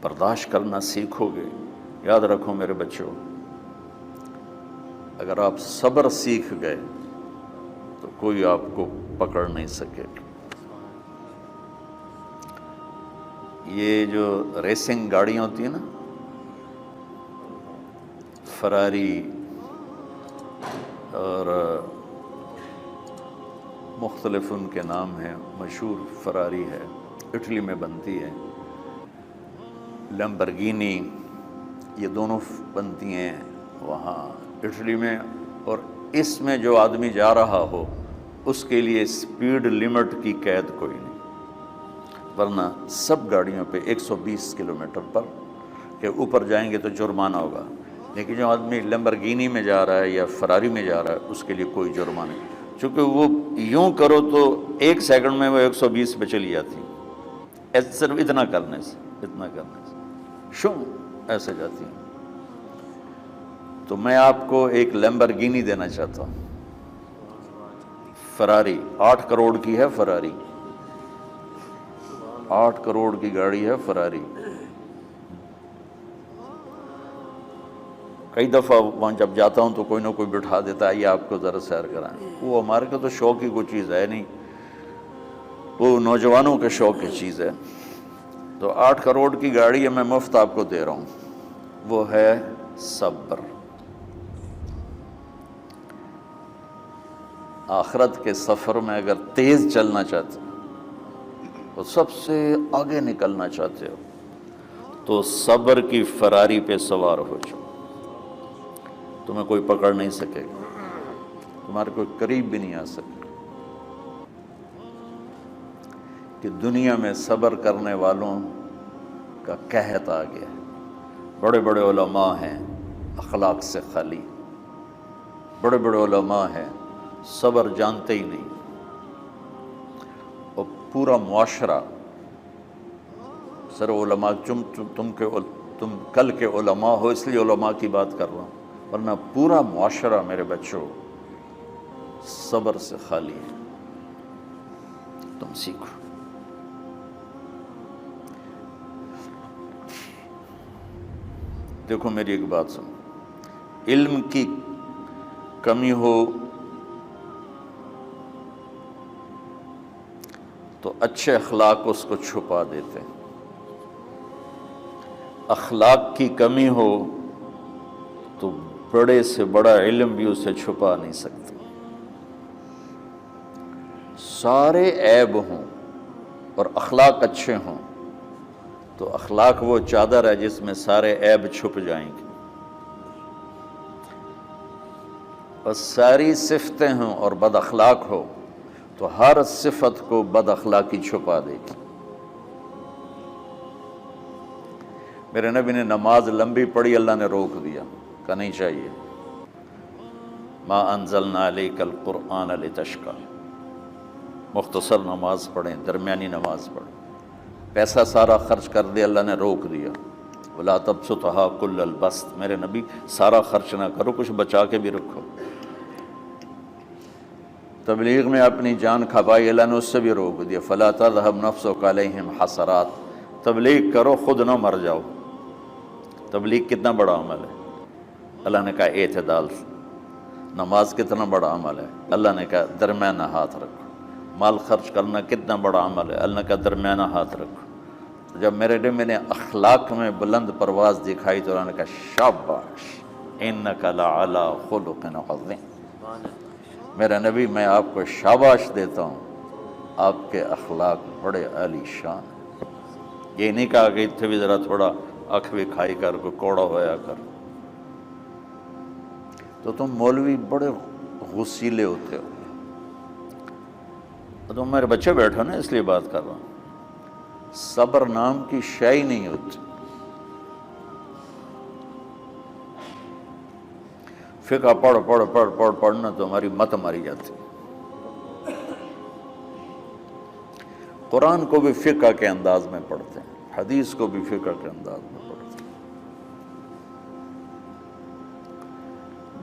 برداشت کرنا سیکھو گے، یاد رکھو میرے بچوں، اگر آپ صبر سیکھ گئے تو کوئی آپ کو پکڑ نہیں سکے گا۔ یہ جو ریسنگ گاڑیاں ہوتی ہیں نا، فراری اور مختلف ان کے نام ہیں، مشہور فراری ہے، اٹلی میں بنتی ہے، لمبرگینی، یہ دونوں بنتی ہیں وہاں اٹلی میں، اور اس میں جو آدمی جا رہا ہو اس کے لیے سپیڈ لمٹ کی قید کوئی نہیں، ورنہ سب گاڑیوں پہ 120 کلومیٹر پر کے اوپر جائیں گے تو جرمانہ ہوگا، لیکن جو آدمی لمبرگینی میں جا رہا ہے یا فراری میں جا رہا ہے اس کے لیے کوئی جرمانہ نہیں، چونکہ وہ یوں کرو تو 1 سیکنڈ میں وہ 120 پہ چلی جاتی ہے، صرف اتنا کرنے سے شوں ایسے جاتی ہیں۔ تو میں آپ کو ایک لمبرگینی دینا چاہتا ہوں، فراری 8 کروڑ کی ہے، فراری 8 کروڑ کی گاڑی ہے فراری۔ کئی دفعہ وہاں جب جاتا ہوں تو کوئی نہ کوئی بٹھا دیتا ہے، یہ آپ کو ذرا سیر کرائیں، وہ ہمارے کو تو شوق کی کوئی چیز ہے نہیں، وہ نوجوانوں کے شوق کی چیز ہے۔ تو 8 کروڑ کی گاڑی ہے، میں مفت آپ کو دے رہا ہوں، وہ ہے صبر۔ آخرت کے سفر میں اگر تیز چلنا چاہتے ہو، سب سے آگے نکلنا چاہتے ہو، تو صبر کی فراری پہ سوار ہو جاؤ، تمہیں کوئی پکڑ نہیں سکے گا، تمہارے کوئی قریب بھی نہیں آ سکے، کہ دنیا میں صبر کرنے والوں کا قحط آ گیا ہے۔ بڑے بڑے علماء ہیں اخلاق سے خالی، بڑے بڑے علماء ہیں صبر جانتے ہی نہیں، اور پورا معاشرہ سر علماء، تم کل کے علماء ہو اس لیے علماء کی بات کر رہا ہوں، ورنہ پورا معاشرہ میرے بچوں صبر سے خالی ہے۔ تم سیکھو۔ دیکھو میری ایک بات سنو، علم کی کمی ہو تو اچھے اخلاق اس کو چھپا دیتے، اخلاق کی کمی ہو تو بڑے سے بڑا علم بھی اسے چھپا نہیں سکتا۔ سارے عیب ہوں اور اخلاق اچھے ہوں تو اخلاق وہ چادر ہے جس میں سارے عیب چھپ جائیں گے، بس ساری صفتیں ہوں اور بد اخلاق ہو تو ہر صفت کو بد اخلاقی چھپا دے گی۔ میرے نبی نے نماز لمبی پڑھی، اللہ نے روک دیا، کہا نہیں چاہیے، ما انزلنا علیک القرآن لتشقی، مختصر نماز پڑھیں، درمیانی نماز پڑھیں، پیسہ سارا خرچ کر دے، اللہ نے روک دیا، ولا تبسطها کل البسط، میرے نبی سارا خرچ نہ کرو، کچھ بچا کے بھی رکھو۔ تبلیغ میں اپنی جان کھپائی، اللہ نے اس سے بھی روک دیا، فلا تذهب نفسك علیہم حسرات، تبلیغ کرو خود نہ مر جاؤ۔ تبلیغ کتنا بڑا عمل ہے، اللہ نے کہا اعتدال۔ نماز کتنا بڑا عمل ہے، اللہ نے کہا درمیانہ ہاتھ رکھو۔ مال خرچ کرنا کتنا بڑا عمل ہے، اللہ نے کہا درمیانہ ہاتھ رکھو۔ جب میرے نبی نے اخلاق میں بلند پرواز دکھائی تو اللہ نے کہا شاباش انک لعلی خلق عظیم، میرا نبی میں آپ کو شاباش دیتا ہوں، آپ کے اخلاق بڑے عالی شان ہیں۔ یہ نہیں کہا کہ اتنے بھی ذرا تھوڑا اکھ بھی کھائی کر کو کوڑا ہویا کر، تو تم مولوی بڑے غسیلے ہوتے ہو، تم میرے بچے بیٹھو نا اس لیے بات کر رہا ہوں۔ صبر نام کی شے ہی نہیں ہوتی۔ فقہ پڑھنا تو ہماری مت ماری جاتی، قرآن کو بھی فقہ کے انداز میں پڑھتے ہیں، حدیث کو بھی فقہ کے انداز میں پڑھتے ہیں۔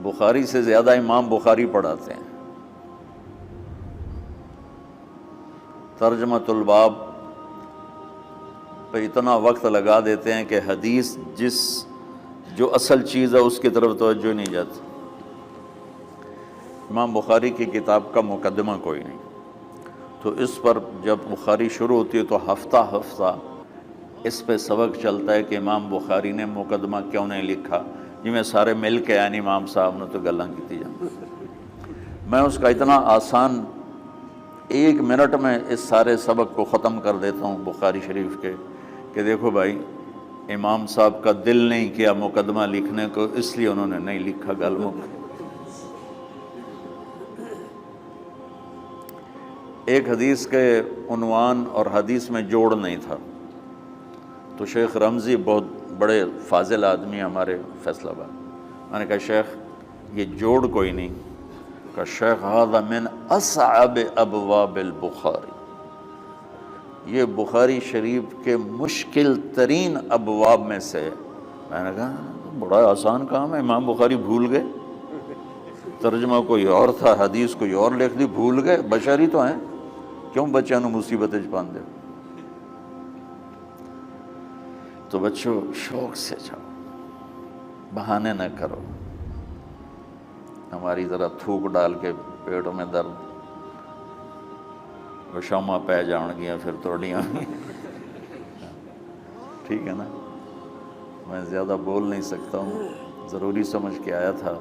بخاری سے زیادہ امام بخاری پڑھاتے ہیں، ترجمۃ الباب پہ اتنا وقت لگا دیتے ہیں کہ حدیث جو اصل چیز ہے اس کی طرف توجہ نہیں جاتی۔ امام بخاری کی کتاب کا مقدمہ کوئی نہیں، تو اس پر جب بخاری شروع ہوتی ہے تو ہفتہ ہفتہ اس پہ سبق چلتا ہے کہ امام بخاری نے مقدمہ کیوں نہیں لکھا، جی میں سارے مل کے یعنی امام صاحب نے تو گلاں کی جان۔ میں اس کا اتنا آسان 1 منٹ میں اس سارے سبق کو ختم کر دیتا ہوں بخاری شریف کے، کہ دیکھو بھائی امام صاحب کا دل نہیں کیا مقدمہ لکھنے کو، اس لیے انہوں نے نہیں لکھا۔ گلوں ایک حدیث کے عنوان اور حدیث میں جوڑ نہیں تھا، تو شیخ رمزی بہت بڑے فاضل آدمی ہمارے فیصل آباد، میں نے کہا شیخ یہ جوڑ کوئی نہیں، کہا شیخ ھذا من اصعب ابواب البخاری، یہ بخاری شریف کے مشکل ترین ابواب میں سے۔ میں نے کہا بڑا آسان کام ہے، امام بخاری بھول گئے، ترجمہ کوئی اور تھا، حدیث کوئی اور لکھ دی، بھول گئے، بشری تو ہیں، کیوں بچوں نو مصیبت چ پاندے ہو؟ تو بچوں شوق سے جاؤ، بہانے نہ کرو، ہماری ذرا تھوک ڈال کے پیٹوں میں درد شامہ پہ جان گیا پھر توڑیاں ٹھیک ہے نا، میں زیادہ بول نہیں سکتا ہوں، ضروری سمجھ کے آیا تھا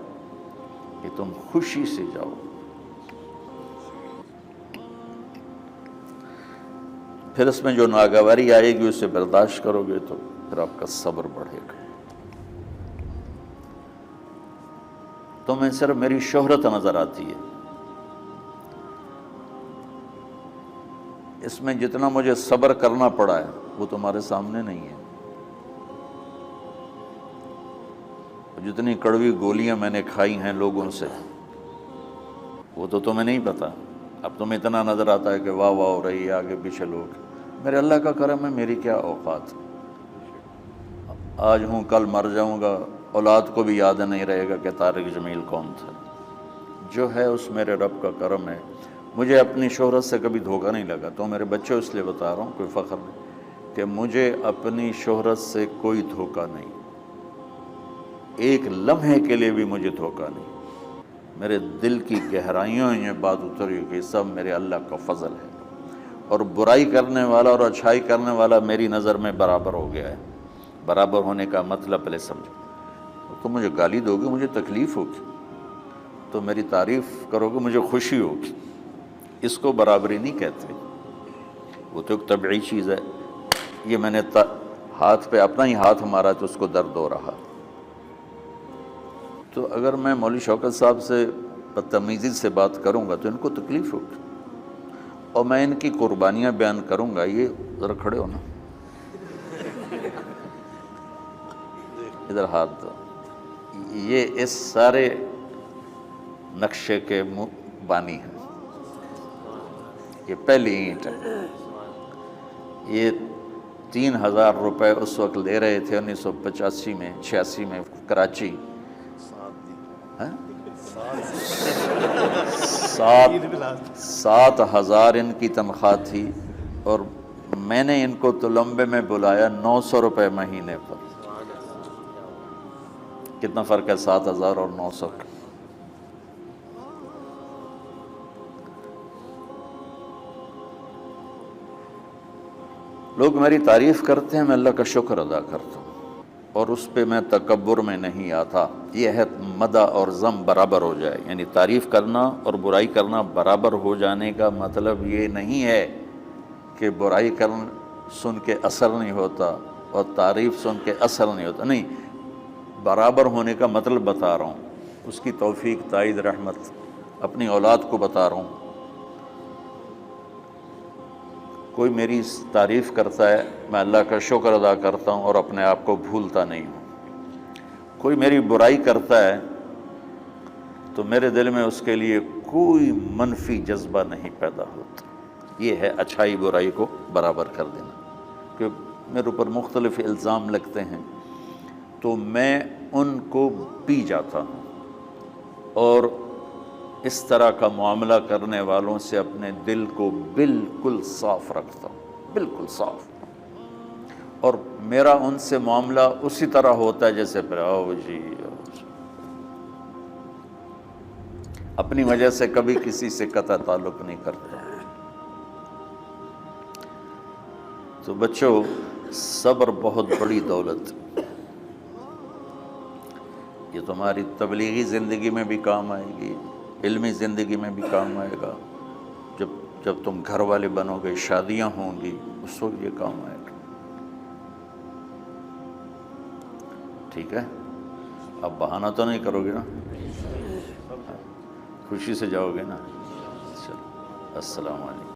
کہ تم خوشی سے جاؤ۔ پھر اس میں جو ناگواری آئے گی اسے برداشت کرو گے تو پھر آپ کا صبر بڑھے گا۔ تمہیں صرف میری شہرت نظر آتی ہے، اس میں جتنا مجھے صبر کرنا پڑا ہے وہ تمہارے سامنے نہیں ہے، جتنی کڑوی گولیاں میں نے کھائی ہیں لوگوں سے وہ تو تمہیں نہیں پتا۔ اب تمہیں اتنا نظر آتا ہے کہ واہ واہ ہو رہی ہے آگے پیچھے لوگ، میرے اللہ کا کرم ہے، میری کیا اوقات، آج ہوں کل مر جاؤں گا، اولاد کو بھی یاد نہیں رہے گا کہ طارق جمیل کون تھا۔ جو ہے اس میرے رب کا کرم ہے، مجھے اپنی شہرت سے کبھی دھوکہ نہیں لگا، تو میرے بچوں اس لیے بتا رہا ہوں، کوئی فخر نہیں، کہ مجھے اپنی شہرت سے کوئی دھوکہ نہیں، ایک لمحے کے لیے بھی مجھے دھوکہ نہیں، میرے دل کی گہرائیوں میں یہ بات اتری کہ سب میرے اللہ کا فضل ہے، اور برائی کرنے والا اور اچھائی کرنے والا میری نظر میں برابر ہو گیا ہے۔ برابر ہونے کا مطلب پہلے سمجھو، تم مجھے گالی دو گے مجھے تکلیف ہوگی، تو میری تعریف کرو گے مجھے خوشی ہوگی، اس کو برابری نہیں کہتے، وہ تو ایک طبعی چیز ہے۔ یہ میں نے ہاتھ پہ اپنا ہی ہاتھ مارا تو اس کو درد ہو رہا، تو اگر میں مولوی شوکت صاحب سے بدتمیزی سے بات کروں گا تو ان کو تکلیف ہوگی، اور میں ان کی قربانیاں بیان کروں گا۔ یہ ذرا کھڑے ہونا، ادھر ہاتھ دو، یہ اس سارے نقشے کے بانی ہیں، یہ پہلی اینٹ ہے، یہ 3000 روپے اس وقت لے رہے تھے 1985 میں 86 میں کراچی، 7,000 ان کی تنخواہ تھی، اور میں نے ان کو تلمبے میں بلایا 900 روپے مہینے پر۔ کتنا فرق ہے 7,000 اور 900 کا؟ لوگ میری تعریف کرتے ہیں، میں اللہ کا شکر ادا کرتا ہوں، اور اس پہ میں تکبر میں نہیں آتا۔ یہ ہے مدح اور ذم برابر ہو جائے، یعنی تعریف کرنا اور برائی کرنا برابر ہو جانے کا مطلب یہ نہیں ہے کہ برائی سن کے اثر نہیں ہوتا اور تعریف سن کے اثر نہیں ہوتا، نہیں، برابر ہونے کا مطلب بتا رہا ہوں، اس کی توفیق، تائید، رحمت اپنی اولاد کو بتا رہا ہوں۔ کوئی میری تعریف کرتا ہے، میں اللہ کا شکر ادا کرتا ہوں اور اپنے آپ کو بھولتا نہیں ہوں۔ کوئی میری برائی کرتا ہے تو میرے دل میں اس کے لیے کوئی منفی جذبہ نہیں پیدا ہوتا۔ یہ ہے اچھائی برائی کو برابر کر دینا۔ کہ میرے اوپر مختلف الزام لگتے ہیں تو میں ان کو پی جاتا ہوں، اور اس طرح کا معاملہ کرنے والوں سے اپنے دل کو بالکل صاف رکھتا ہوں، بالکل صاف، اور میرا ان سے معاملہ اسی طرح ہوتا ہے جیسے پھر آؤ جی اپنی وجہ سے کبھی کسی سے قطع تعلق نہیں کرتا۔ تو بچوں، صبر بہت بڑی دولت، یہ تمہاری تبلیغی زندگی میں بھی کام آئے گی، علمی زندگی میں بھی کام آئے گا، جب تم گھر والے بنو گے، شادیاں ہوں گی، اس وقت یہ کام آئے گا۔ ٹھیک ہے، اب بہانہ تو نہیں کرو گے نا، خوشی سے جاؤ گے نا؟ چلو، السلام علیکم۔